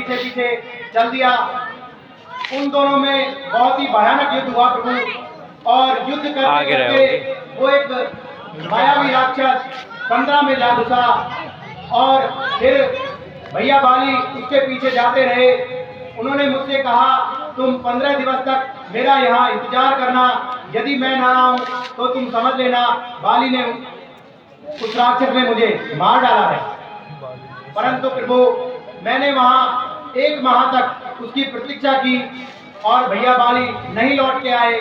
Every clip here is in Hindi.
पीछे पीछे चल दिया। उन दोनों में बहुत ही भयानक युद्ध हुआ प्रभु। और युद्ध करते करते वो एक मायावी राक्षस कंदरा में जा घुसा और फिर भैया बाली उसके पीछे जाते रहे। उन्होंने मुझसे कहा तुम 15 दिवस तक मेरा यहाँ इंतजार करना, यदि मैं ना आऊं तो तुम समझ लेना बाली ने उस राक्षस ने मुझे मार डाला है। परंतु प्रभु मैंने वहां 1 माह तक उसकी प्रतीक्षा की और भैया बाली नहीं लौट के आए।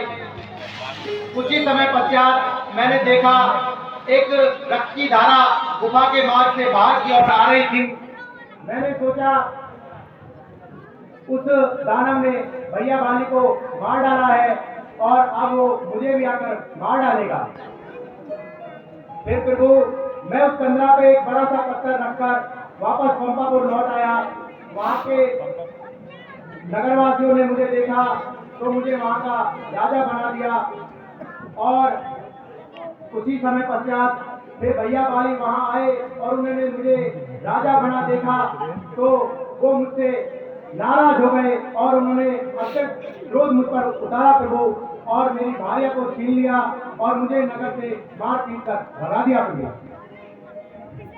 कुछ ही समय पश्चात मैंने देखा एक रक्त की धारा गुफा के मार्ग से बाहर की ओर आ रही थी। मैंने सोचा उस दानव ने भैया बाली को मार डाला है और अब वो मुझे भी आकर मार डालेगा। फिर प्रभु मैं उस कंदरा पे एक बड़ा सा पत्थर रखकर वापस पंपापुर लौट आया। वहां के नगरवासियों ने मुझे देखा तो मुझे वहां का राजा बना दिया और उसी समय पश्चात फिर भैया बाली वहां आए और उन्होंने मुझे राजा बना देखा तो वो मुझसे नाराज हो गए और उन्होंने अत्यंत क्रोध मुझ पर उतारा प्रभु और मेरी भार्या को छीन लिया और मुझे नगर से मार पीट कर भगा दिया प्रभु।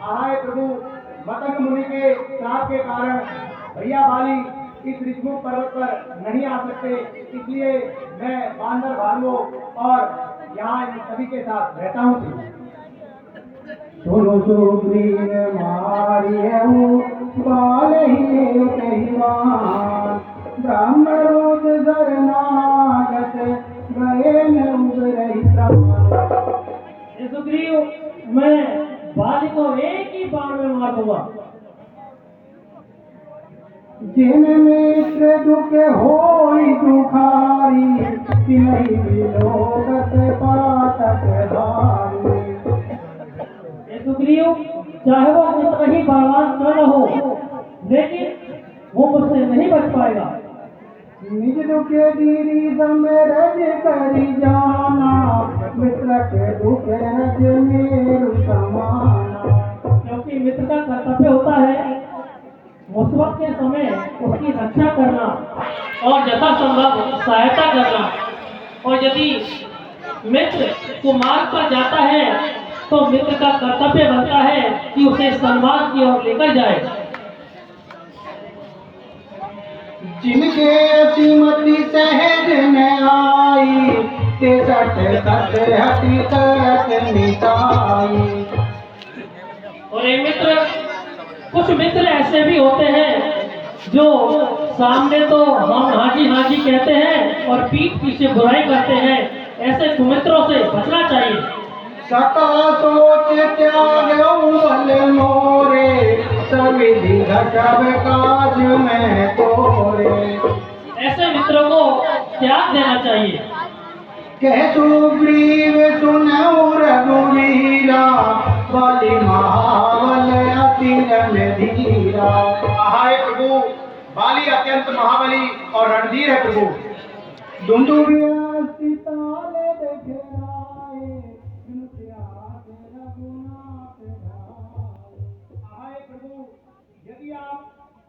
आहाय प्रभु मतंग मुनि के श्राप के कारण भैया बाली इस ऋषमुख पर्वत पर नहीं आ सकते, इसलिए मैं बांदर भालुओं और यहाँ इन सभी के साथ रहता हूँ। सुनो सुग्रीव मारियहु बाल ही कहिवान, ब्रह्मरूप शरणागत गए न उबरहि प्राण। सुग्रीव मैं बाली को एक ही बाण में मार दूंगा। जिन मित्र दुख होई दुखारी, तिनहि विलोकत पातक भारी। सुग्रीव चाहे वो कितना ही बलवान क्यों न हो, लेकिन वो मुझसे नहीं बच पाएगा। निज दुखे दीरी समरज करि जाना, मित्र के दुख रज मेरु समाना। क्योंकि मित्र का कर्तव्य होता है मुसीबत के समय उसकी रक्षा करना और यथासंभव सहायता करना। और यदि मित्र कुमार्ग पर जाता है तो मित्र का कर्तव्य बनता है कि उसे सम्मान की ओर लेकर जाए। जिनके श्रीमती सहज न आई, ते सठ सठ हटी तरत मिटाई। और ये मित्र कुछ मित्र ऐसे भी होते हैं जो सामने तो हम हाजी कहते हैं और पीठ पीछे बुराई करते हैं। ऐसे कुमित्रों से बचना चाहिए। सका सोच त्याग बल मोरे, सविधि घटब काज में तोरे। ऐसे मित्रों को त्याग देना चाहिए। कह सुग्रीव सुनऊ रघुवीरा, बलि महाबल अति रणधीरा। आहाय प्रभु बाली अत्यंत महाबली और रणधीर है प्रभु। दुंदुभिया सीताल देखराए, बिनु त्याग रघुनाथ धाय। आहाय प्रभु यदि आप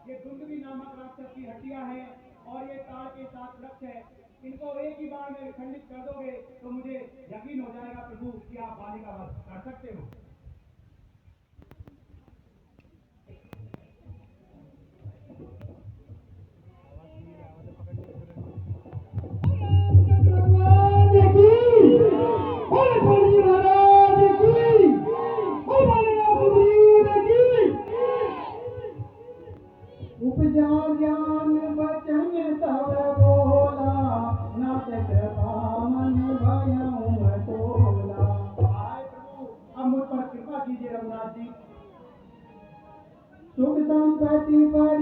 ये दुंदुभि नामक राक्षस की हड्डियां हैं और ये ताड़ के 7 वृक्ष है, इनको एक ही बार में खंडित कर दोगे तो मुझे यकीन हो जाएगा प्रभु कि आप बाली का वध कर सकते हो। उपजा ज्ञान बचन तब बोला, नाटक मन भयउ टोला। आहाय प्रभु अब मुझ पर कृपा कीजिए रघुनाथ जी। सुख संपत्ति पर